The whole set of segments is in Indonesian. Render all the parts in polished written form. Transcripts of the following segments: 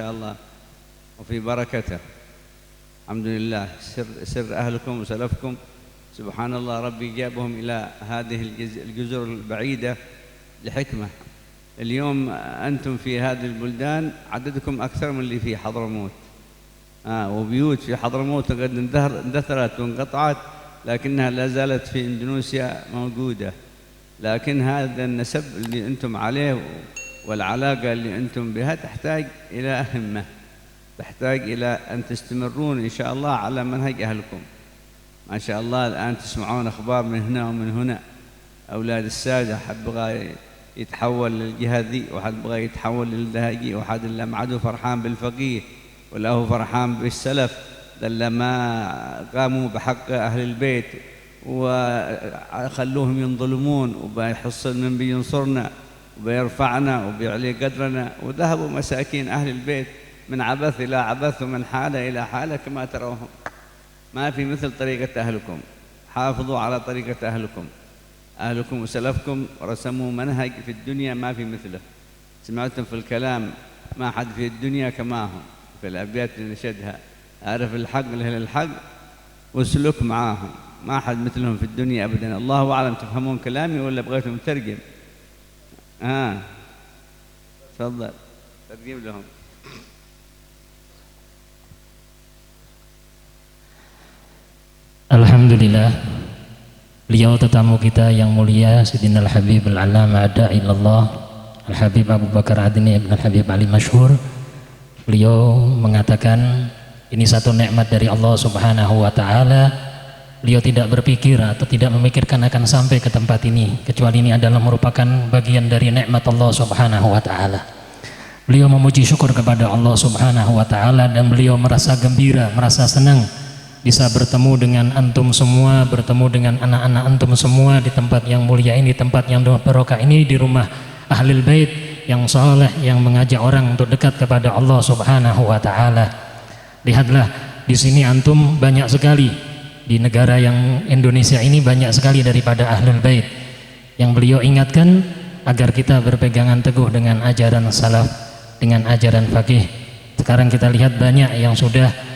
شاء الله وفي بركته. الحمد لله. سر أهلكم وسلفكم سبحان الله، ربي جابهم إلى هذه الجزر البعيدة لحكمة. اليوم أنتم في هذه البلدان عددكم أكثر من اللي في حضرموت، وبيوت في حضرموت قد اندثرت وانقطعت، لكنها لا زالت في إندونيسيا موجودة. لكن هذا النسب اللي أنتم عليه والعلاقة اللي أنتم بها تحتاج إلى همة، تحتاج إلى أن تستمرون إن شاء الله على منهج أهلكم. ما شاء الله الآن تسمعون أخبار من هنا ومن هنا، أولاد السادة حد بغى يتحول للجهة ذي، وحد بغى يتحول للدهجي، وحد اللي معده فرحان بالفقيه ولا هو فرحان بالسلف، اللي ما قاموا بحق أهل البيت وخلوهم ينظلمون، وبيحصل من بينصرنا وبيرفعنا وبيعلي قدرنا، وذهبوا مساكين أهل البيت من عبث إلى عبث ومن حالة إلى حالة كما تروهم. ما في مثل طريقة أهلكم، حافظوا على طريقة أهلكم. أهلكم وسلفكم رسموا منهج في الدنيا ما في مثله. سمعتم في الكلام ما حد في الدنيا كما هم، في الأبيات اللي نشدها أعرف الحق لأهل الحق وسلوك معاهم، ما حد مثلهم في الدنيا أبدا. الله أعلم تفهمون كلامي ولا بغيتم ترجم؟ تفضل ترجم لهم. Alhamdulillah, beliau tetamu kita yang mulia Sayyidina Al-Habib Al-Allamah Da'ilallah Al-Habib Abu Bakar Adni Ibn Al-Habib Ali Masyhur. Beliau mengatakan ini satu nikmat dari Allah Subhanahu wa Ta'ala. Beliau tidak berpikir atau tidak memikirkan akan sampai ke tempat ini, kecuali ini adalah merupakan bagian dari nikmat Allah Subhanahu wa Ta'ala. Beliau memuji syukur kepada Allah Subhanahu wa Ta'ala, dan beliau merasa gembira, merasa senang bisa bertemu dengan antum semua, bertemu dengan anak-anak antum semua di tempat yang mulia ini, tempat yang barokah ini, di rumah Ahlul Bait yang saleh, yang mengajak orang untuk dekat kepada Allah Subhanahu wa Ta'ala. Lihatlah di sini antum banyak sekali, di negara yang Indonesia ini banyak sekali daripada Ahlul Bait yang beliau ingatkan agar kita berpegangan teguh dengan ajaran salaf, dengan ajaran faqih. Sekarang kita lihat banyak yang sudah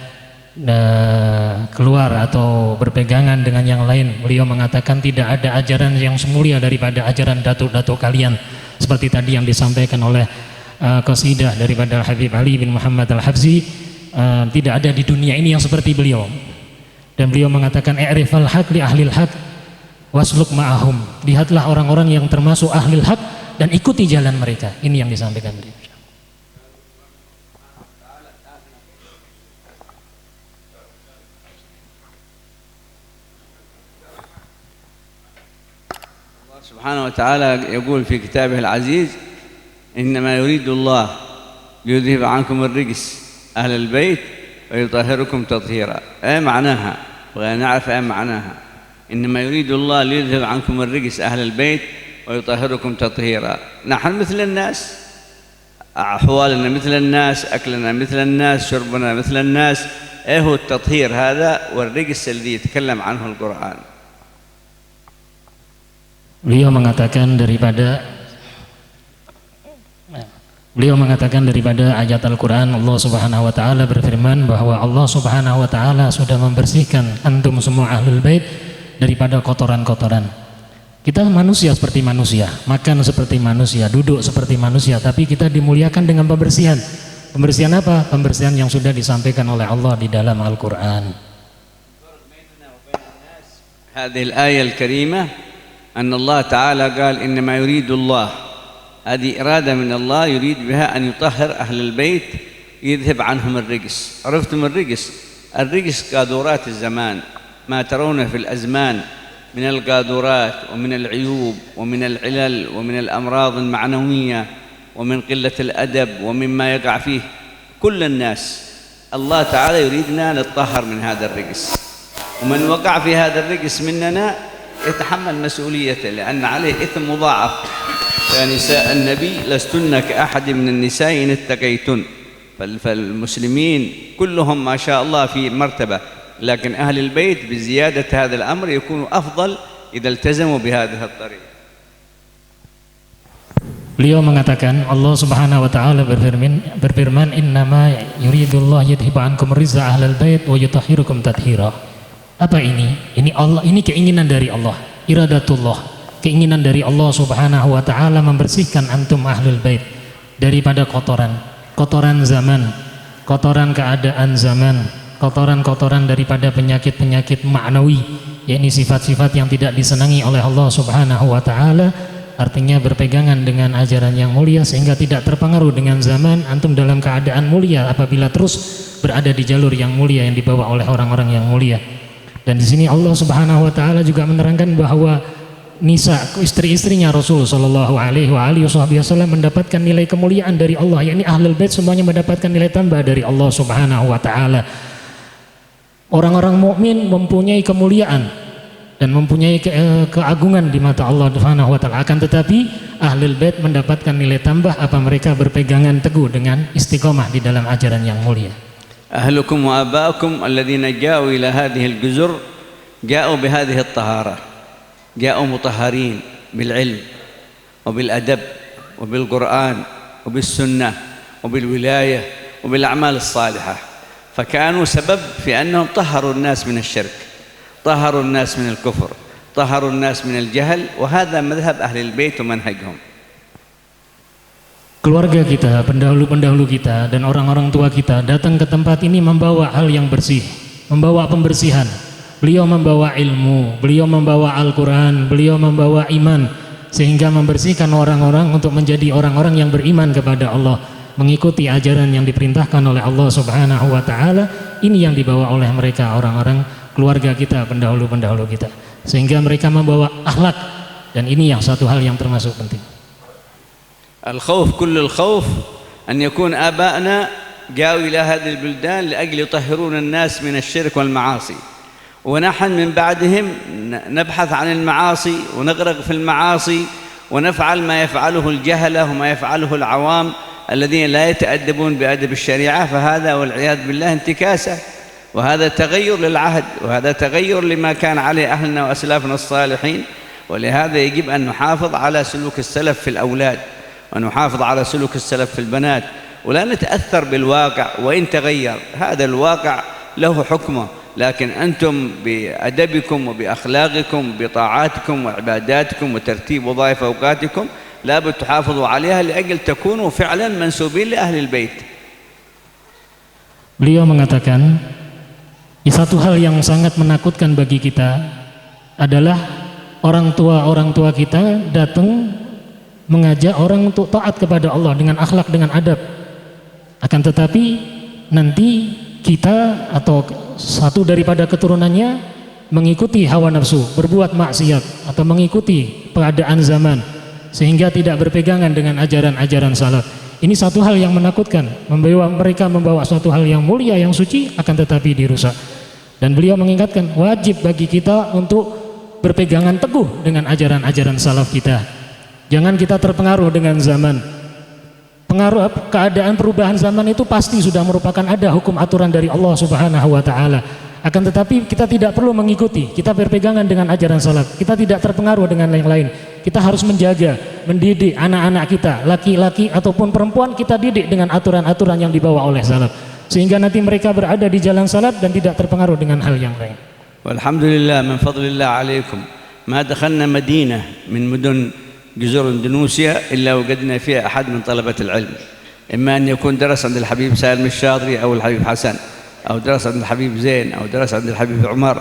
keluar atau berpegangan dengan yang lain. Beliau mengatakan tidak ada ajaran yang semulia daripada ajaran datuk-datuk kalian, seperti tadi yang disampaikan oleh qasidah daripada Habib Ali bin Muhammad Al-Habzi. Tidak ada di dunia ini yang seperti beliau. Dan beliau mengatakan i'rifal haq li ahlil haq wasluk ma'ahum. Lihatlah orang-orang yang termasuk ahlil haq dan ikuti jalan mereka. Ini yang disampaikan beliau. سبحانه وتعالى يقول في كتابه العزيز إنما يريد الله ليذهب عنكم الرجس أهل البيت ويطهركم تطهيرا. أي معناها؟ بغينا نعرف أي معناها. إنما يريد الله ليذهب عنكم الرجس أهل البيت ويطهركم تطهيرا. نحن مثل الناس، أحوالنا مثل الناس، أكلنا مثل الناس، شربنا مثل الناس. إيه هو التطهير هذا والرجس الذي يتكلم عنه القرآن؟ Beliau mengatakan daripada ayat Al-Quran, Allah Subhanahu wa Ta'ala berfirman bahwa Allah Subhanahu wa Ta'ala sudah membersihkan antum semua Ahlul Bait daripada kotoran-kotoran. Kita manusia seperti manusia, makan seperti manusia, duduk seperti manusia, tapi kita dimuliakan dengan pembersihan. Pembersihan apa? Pembersihan yang sudah disampaikan oleh Allah di dalam Al-Quran. Hadhihi al-ayah al-karimah أن الله تعالى قال إنما يريد الله، هذه إرادة من الله يريد بها أن يطهر أهل البيت، يذهب عنهم الرجس. عرفتم الرجس؟ الرجس قاذورات الزمان، ما ترونه في الأزمان من القاذورات ومن العيوب ومن العلل ومن الأمراض المعنوية ومن قلة الأدب ومما يقع فيه كل الناس. الله تعالى يريدنا نتطهر من هذا الرجس، ومن وقع في هذا الرجس مننا يتحمل مسؤوليته، لأن عليه إثم مضاعف. يا نساء النبي لستن كأحد من النساء إن اتقيتن. فالمسلمين كلهم ما شاء الله في مرتبة، لكن أهل البيت بزيادة هذا الأمر يكونوا أفضل إذا التزموا بهذه الطريقة. Beliau mengatakan Allah Subhanahu wa taala berfirman innama yuridullah yudhiba ankum rizza ahlal bait wa yutahhirukum tathira. Apa ini? Ini Allah, ini keinginan dari Allah, iradatullah, keinginan dari Allah Subhanahu wa taala membersihkan antum ahlul bait daripada kotoran zaman, kotoran keadaan zaman, kotoran-kotoran daripada penyakit-penyakit ma'nawi, yakni sifat-sifat yang tidak disenangi oleh Allah Subhanahu wa taala. Artinya berpegangan dengan ajaran yang mulia sehingga tidak terpengaruh dengan zaman, antum dalam keadaan mulia apabila terus berada di jalur yang mulia yang dibawa oleh orang-orang yang mulia. Dan di sini Allah Subhanahu wa taala juga menerangkan bahwa nisa, istri-istrinya Rasul sallallahu alaihi wasallam mendapatkan nilai kemuliaan dari Allah, yakni ahlul bait semuanya mendapatkan nilai tambah dari Allah Subhanahu wa taala. Orang-orang mukmin mempunyai kemuliaan dan mempunyai keagungan di mata Allah Subhanahu wa taala. Akan tetapi ahlul bait mendapatkan nilai tambah apa mereka berpegangan teguh dengan istiqomah di dalam ajaran yang mulia. أهلكم وآباؤكم الذين جاءوا إلى هذه الجزر جاءوا بهذه الطهارة، جاءوا مطهرين بالعلم وبالأدب وبالقرآن وبالسنة وبالولاية وبالأعمال الصالحة، فكانوا سبب في أنهم طهروا الناس من الشرك، طهروا الناس من الكفر، طهروا الناس من الجهل، وهذا مذهب أهل البيت ومنهجهم. Keluarga kita, pendahulu-pendahulu kita dan orang-orang tua kita datang ke tempat ini membawa hal yang bersih, membawa pembersihan. Beliau membawa ilmu, beliau membawa Al-Quran, beliau membawa iman, sehingga membersihkan orang-orang untuk menjadi orang-orang yang beriman kepada Allah, mengikuti ajaran yang diperintahkan oleh Allah Subhanahu wa taala. Ini yang dibawa oleh mereka, orang-orang keluarga kita, pendahulu-pendahulu kita, sehingga mereka membawa akhlak, dan ini yang satu hal yang termasuk penting. الخوف كل الخوف أن يكون آباءنا جاءوا إلى هذه البلدان لأجل يطهرون الناس من الشرك والمعاصي، ونحن من بعدهم نبحث عن المعاصي ونغرق في المعاصي ونفعل ما يفعله الجهلة وما يفعله العوام الذين لا يتأدبون بأدب الشريعة، فهذا والعياذ بالله انتكاسة، وهذا تغير للعهد، وهذا تغير لما كان عليه أهلنا وأسلافنا الصالحين. ولهذا يجب أن نحافظ على سلوك السلف في الأولاد، ونحافظ على سلوك السلف في البنات، ولا نتأثر بالواقع وإن تغير، هذا الواقع له حكمه، لكن أنتم بأدبكم وبأخلاقكم بطاعاتكم وعباداتكم وترتيب وظائف أوقاتكم لابد تحافظوا عليها لأجل تكونوا فعلا منسوبين لأهل البيت. Beliau mengatakan, satu hal yang sangat menakutkan bagi kita adalah orang tua kita datang mengajak orang untuk taat kepada Allah dengan akhlak, dengan adab. Akan tetapi nanti kita atau satu daripada keturunannya mengikuti hawa nafsu, berbuat maksiat atau mengikuti keadaan zaman sehingga tidak berpegangan dengan ajaran-ajaran salaf. Ini satu hal yang menakutkan, mereka membawa suatu hal yang mulia, yang suci, akan tetapi dirusak. Dan beliau mengingatkan wajib bagi kita untuk berpegangan teguh dengan ajaran-ajaran salaf kita. Jangan kita terpengaruh dengan zaman. Pengaruh keadaan perubahan zaman itu pasti sudah merupakan ada hukum aturan dari Allah Subhanahu wa taala. Akan tetapi kita tidak perlu mengikuti, kita berpegangan dengan ajaran salaf. Kita tidak terpengaruh dengan yang lain. Kita harus menjaga, mendidik anak-anak kita, laki-laki ataupun perempuan, kita didik dengan aturan-aturan yang dibawa oleh salaf, sehingga nanti mereka berada di jalan salaf dan tidak terpengaruh dengan hal yang lain. Walhamdulillah min fadlillah alaikum. Ma dakhalna Madinah min mudun جزر اندونيسيا إلا وجدنا فيها أحد من طلبة العلم، إما أن يكون درس عند الحبيب سالم الشاطري أو الحبيب حسن، أو درس عند الحبيب زين، أو درس عند الحبيب عمر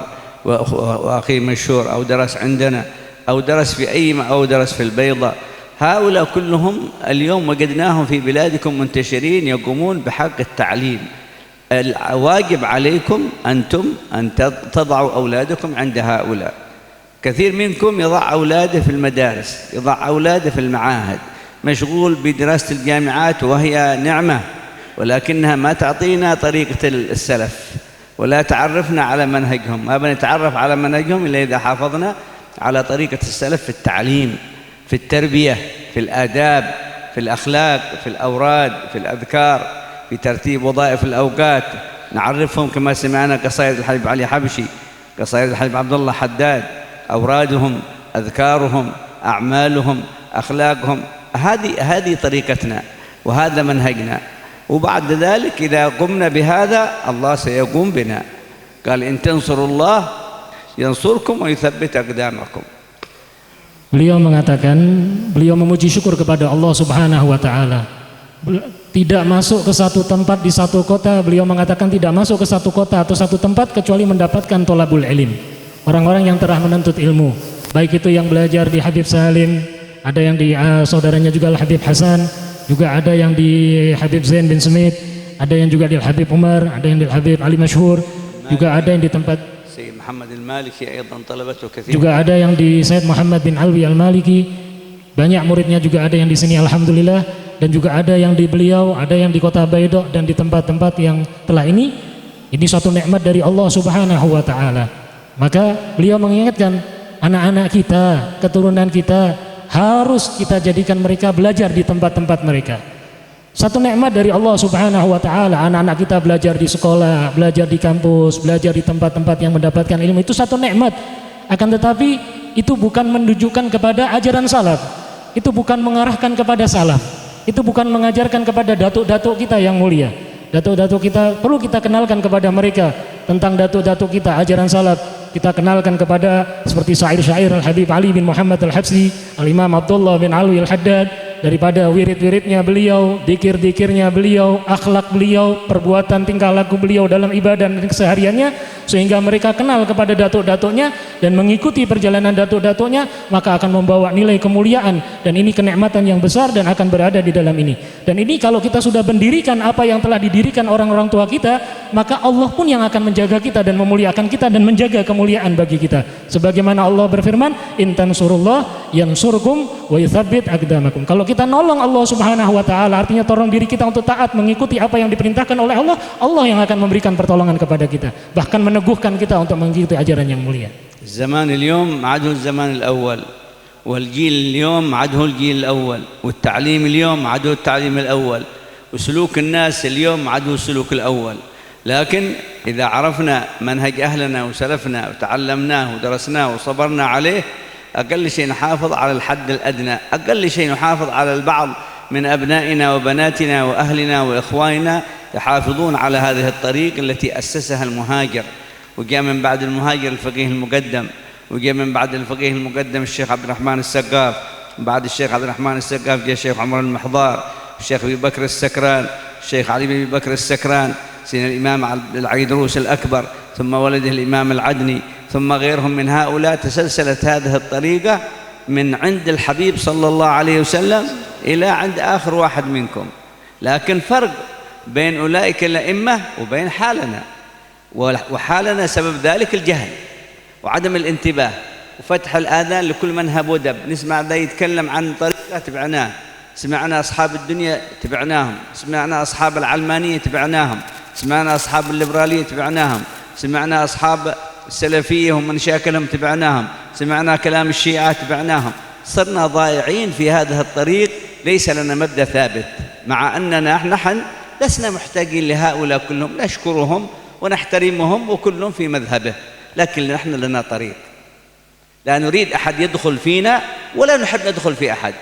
وأخيه مشهور، أو درس عندنا، أو درس في أو درس في البيضة. هؤلاء كلهم اليوم وجدناهم في بلادكم منتشرين يقومون بحق التعليم. الواجب عليكم أنتم أن تضعوا أولادكم عند هؤلاء. كثير منكم يضع أولاده في المدارس، يضع أولاده في المعاهد، مشغول بدراسة الجامعات وهي نعمة، ولكنها ما تعطينا طريقة السلف ولا تعرفنا على منهجهم. ما بنتعرف على منهجهم إلا إذا حافظنا على طريقة السلف في التعليم، في التربية، في الآداب، في الأخلاق، في الأوراد، في الأذكار، في ترتيب وظائف الأوقات. نعرفهم كما سمعنا قصائد الحبيب علي حبشي، قصائد الحبيب عبد الله حداد، أورادهم، أذكارهم، أعمالهم، أخلاقهم، هذه طريقتنا وهذا منهجنا. وبعد ذلك إذا قمنا بهذا الله سيقوم بنا. قال إن تنصروا الله ينصركم ويثبت أقدامكم. Beliau mengatakan, beliau memuji syukur kepada Allah Subhanahu wa taala. Tidak masuk ke satu tempat di satu kota, beliau mengatakan tidak masuk ke satu kota atau satu tempat kecuali mendapatkan tolabul ilm. Orang-orang yang telah menuntut ilmu, baik itu yang belajar di Habib Salim, ada yang di saudaranya juga Al-Habib Hasan, juga ada yang di Habib Zain bin Smith, ada yang juga di Al-Habib Umar, ada yang di Al-Habib Ali Masyhur, juga ada yang di tempat juga ada yang di Sayyid Muhammad bin Alwi Al-Maliki. Banyak muridnya juga ada yang di sini alhamdulillah, dan juga ada yang di beliau, ada yang di Kota Baidok dan di tempat-tempat yang telah ini suatu nikmat dari Allah Subhanahu wa taala. Maka beliau mengingatkan anak-anak kita, keturunan kita harus kita jadikan mereka belajar di tempat-tempat mereka. Satu nikmat dari Allah Subhanahu wa taala, anak-anak kita belajar di sekolah, belajar di kampus, belajar di tempat-tempat yang mendapatkan ilmu, itu satu nikmat. Akan tetapi itu bukan menunjukkan kepada ajaran salaf. Itu bukan mengarahkan kepada salaf. Itu bukan mengajarkan kepada datuk-datuk kita yang mulia. Datuk-datuk kita perlu kita kenalkan kepada mereka tentang datuk-datuk kita, ajaran salaf. Kita kenalkan kepada seperti syair-syair Al-Habib Ali bin Muhammad Al-Habsi, Al-Imam Abdullah bin Alwi Al-Haddad, daripada wirid-wiridnya beliau, dikir-dikirnya beliau, akhlak beliau, perbuatan tingkah laku beliau dalam ibadah dan kesehariannya, sehingga mereka kenal kepada datuk-datuknya dan mengikuti perjalanan datuk-datuknya, maka akan membawa nilai kemuliaan, dan ini kenikmatan yang besar dan akan berada di dalam ini. Dan ini kalau kita sudah mendirikan apa yang telah didirikan orang-orang tua kita, maka Allah pun yang akan menjaga kita dan memuliakan kita dan menjaga kemuliaan bagi kita. Sebagaimana Allah berfirman, in tansurullah yansurkum wa yuthabbit aqdamakum. Kalau kita nolong Allah Subhanahu wa taala, artinya tolong diri kita untuk taat mengikuti apa yang diperintahkan oleh Allah, Allah yang akan memberikan pertolongan kepada kita, bahkan meneguhkan kita untuk mengikuti ajaran yang mulia. Zaman اليوم عاده الزمان الأول والجيل اليوم عاده الجيل الأول والتعليم اليوم عاده التعليم الأول وسلوك الناس اليوم عاده السلوك الأول. لكن إذا عرفنا منهج أهلنا وسلفنا وتعلمناه ودرسناه وصبرنا عليه، أقل شيء نحافظ على الحد الأدنى، أقل شيء نحافظ على البعض من أبنائنا وبناتنا وأهلنا وإخواننا يحافظون على هذه الطريق التي أسسها المهاجر، وجاء من بعد المهاجر الفقيه المقدم، وجاء من بعد الفقيه المقدم الشيخ عبد الرحمن السقاف، بعد الشيخ عبد الرحمن السقاف جاء الشيخ عمر المحضار، الشيخ أبي بكر السكران، الشيخ علي بن بكر السكران، سيدنا الإمام العيدروس الأكبر، ثم ولده الإمام العدني، ثم غيرهم من هؤلاء. تسلسلت هذه الطريقة من عند الحبيب صلى الله عليه وسلم إلى عند آخر واحد منكم. لكن فرق بين أولئك الأئمة وبين حالنا، وحالنا سبب ذلك الجهل وعدم الانتباه وفتح الآذان لكل من هب ودب. نسمع ذا يتكلم عن طريقة تبعناه، سمعنا أصحاب الدنيا تبعناهم، سمعنا أصحاب العلمانية تبعناهم، سمعنا أصحاب الليبرالية تبعناهم، سمعنا أصحاب السلفية ومن شاكلهم تبعناهم، سمعنا كلام الشيعة تبعناهم. صرنا ضائعين في هذا الطريق، ليس لنا مبدأ ثابت، مع أننا نحن لسنا محتاجين لهؤلاء كلهم، نشكرهم ونحترمهم وكلهم في مذهبه، لكن نحن لنا طريق، لا نريد أحد يدخل فينا ولا نحب ندخل في أحد،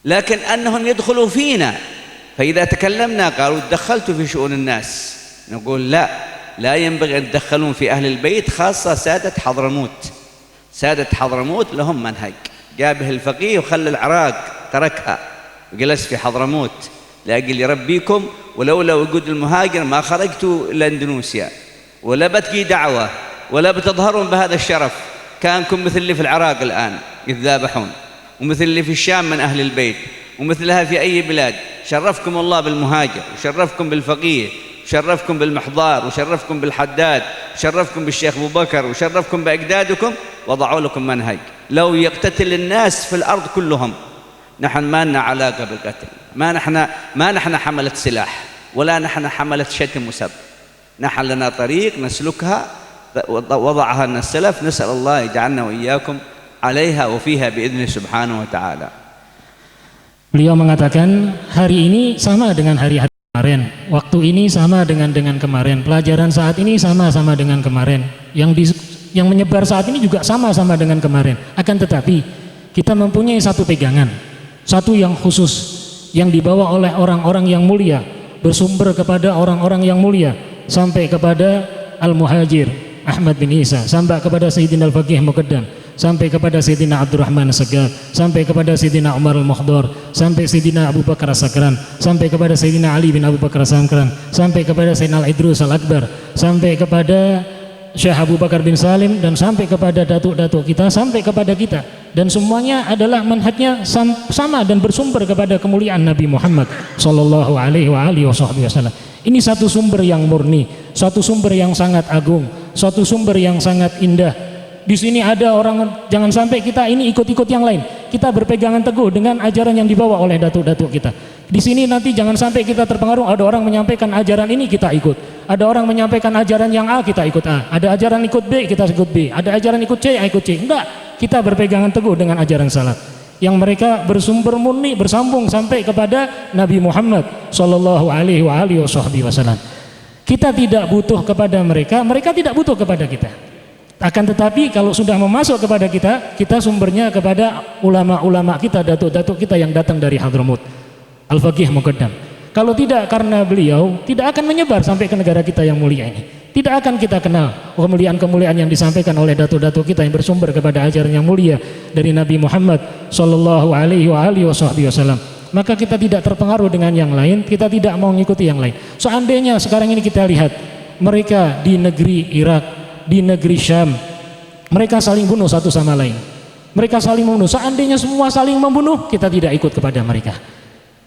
لكن أنهم يدخلوا فينا. فإذا تكلمنا قالوا تدخلت في شؤون الناس، نقول لا ينبغي أن تدخلون في أهل البيت، خاصة سادة حضرموت. سادة حضرموت لهم منهج، جاء به الفقيه وخلى العراق تركها وجلس في حضرموت لأجل يربيكم، ولولا وجود المهاجر ما خرجتوا إلى إندونيسيا ولا بتجي دعوة ولا بتظهرون بهذا الشرف. كانكم مثل اللي في العراق الآن يتذابحون، ومثل اللي في الشام من أهل البيت، ومثلها في أي بلاد. شرفكم الله بالمهاجر، وشرفكم بالفقيه، وشرفكم بالمحضار، وشرفكم بالحداد، وشرفكم بالشيخ أبو بكر، وشرفكم بأجدادكم، وضعوا لكم منهج. لو يقتتل الناس في الأرض كلهم، نحن ما لنا علاقة بالقتل، ما نحن حملة سلاح، ولا نحن حملة شتم وسب. نحن لنا طريق نسلكها وضعها لنا السلف، نسأل الله يجعلنا وإياكم عليها وفيها بإذنه سبحانه وتعالى. Beliau mengatakan hari ini sama dengan hari-hari kemarin, waktu ini sama dengan kemarin, pelajaran saat ini sama dengan kemarin, yang menyebar saat ini juga sama dengan kemarin. Akan tetapi kita mempunyai satu pegangan, Satu yang khusus yang dibawa oleh orang-orang yang mulia, bersumber kepada orang-orang yang mulia, sampai kepada Al-Muhajir Ahmad bin Isa, sampai kepada Sayyidina Al-Faqih Muqaddam, sampai kepada Sayyidina Abdurrahman As-Sagaf, sampai kepada Sayyidina Umar Al-Mukhdar, sampai Sayyidina Abu Bakar As-Sakran, sampai kepada Sayyidina Ali bin Abu Bakar As-Sakran, sampai kepada Sayyidina Al-Idrus Al-Akbar, sampai kepada Syekh Abu Bakar bin Salim, dan sampai kepada datuk-datuk kita, sampai kepada kita, dan semuanya adalah manhajnya sama dan bersumber kepada kemuliaan Nabi Muhammad sallallahu alaihi wasallam. Ini satu sumber yang murni, satu sumber yang sangat agung, satu sumber yang sangat indah. Di sini ada orang, jangan sampai kita ini ikut-ikut yang lain. Kita berpegangan teguh dengan ajaran yang dibawa oleh datuk-datuk kita. Di sini nanti jangan sampai kita terpengaruh, ada orang menyampaikan ajaran ini kita ikut. Ada orang menyampaikan ajaran yang A, kita ikut A. Ada ajaran ikut B, kita ikut B. Ada ajaran ikut C, ikut C. Enggak, kita berpegangan teguh dengan ajaran salaf yang mereka bersumber murni, bersambung sampai kepada Nabi Muhammad sallallahu alaihi wasallam. Kita tidak butuh kepada mereka, mereka tidak butuh kepada kita. Akan tetapi kalau sudah memasuk kepada kita, kita sumbernya kepada ulama-ulama kita, datuk-datuk kita yang datang dari Hadramut, Al-Faqih Muqaddam. Kalau tidak karena beliau, tidak akan menyebar sampai ke negara kita yang mulia ini. Tidak akan kita kenal kemuliaan-kemuliaan yang disampaikan oleh datuk-datuk kita yang bersumber kepada ajaran yang mulia dari Nabi Muhammad sallallahu alaihi wasallam. Maka kita tidak terpengaruh dengan yang lain, kita tidak mau mengikuti yang lain. Seandainya sekarang ini kita lihat mereka di negeri Irak, di negeri Syam, mereka saling bunuh satu sama lain. Mereka saling membunuh. Seandainya semua saling membunuh, kita tidak ikut kepada mereka.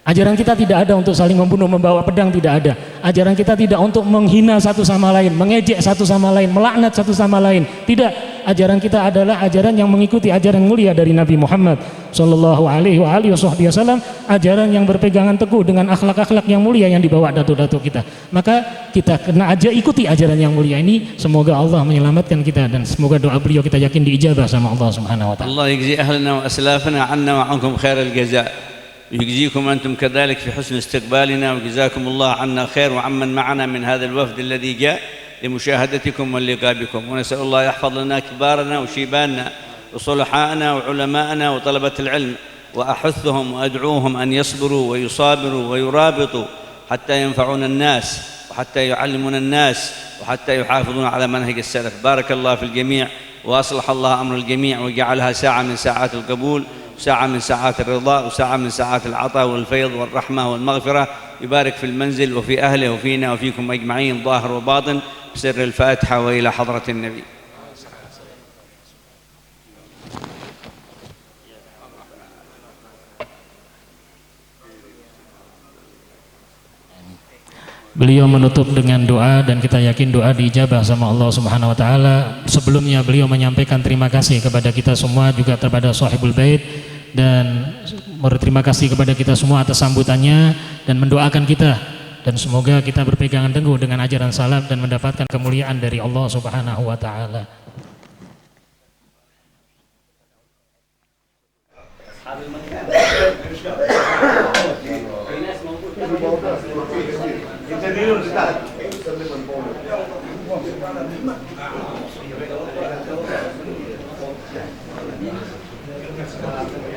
Ajaran kita tidak ada untuk saling membunuh, membawa pedang, tidak ada. Ajaran kita tidak untuk menghina satu sama lain, mengejek satu sama lain, melaknat satu sama lain. Tidak. Ajaran kita adalah ajaran yang mengikuti ajaran mulia dari Nabi Muhammad sallallahu alaihi wasallam, ajaran yang berpegangan teguh dengan akhlak-akhlak yang mulia yang dibawa datuk-datuk kita. Maka kita kena aja ikuti ajaran yang mulia ini. Semoga Allah menyelamatkan kita dan semoga doa beliau kita yakin diijabah sama Allah Subhanahu wa taala. Allah yajzi ahlana wa aslafana 'anna wa 'ankum khairal jazaa. ويجزيكم أنتم كذلك في حسن استقبالنا، وجزاكم الله عنا خير وعمن معنا من هذا الوفد الذي جاء لمشاهدتكم واللقاء بكم. ونسأل الله يحفظ لنا كبارنا وشيباننا وصلحاءنا وعلماءنا وطلبة العلم، وأحثهم وأدعوهم أن يصبروا ويصابروا ويرابطوا حتى ينفعون الناس وحتى يعلمون الناس وحتى يحافظون على منهج السلف. بارك الله في الجميع وأصلح الله أمر الجميع وجعلها ساعة من ساعات القبول، ساعة من ساعات الرضا، وساعة من ساعات العطاء والفيض والرحمة والمغفرة. يبارك في المنزل وفي أهله وفينا وفيكم أجمعين ظاهر وباطن بسر الفاتحة وإلى حضرة النبي. Beliau menutup dengan doa dan kita yakin doa diijabah sama Allah Subhanahu wa taala. Sebelumnya beliau menyampaikan terima kasih kepada kita semua, juga kepada Sahibul Bait, dan berterima kasih kepada kita semua atas sambutannya dan mendoakan kita, dan semoga kita berpegangan teguh dengan ajaran salaf dan mendapatkan kemuliaan dari Allah Subhanahu wa taala. Gracias.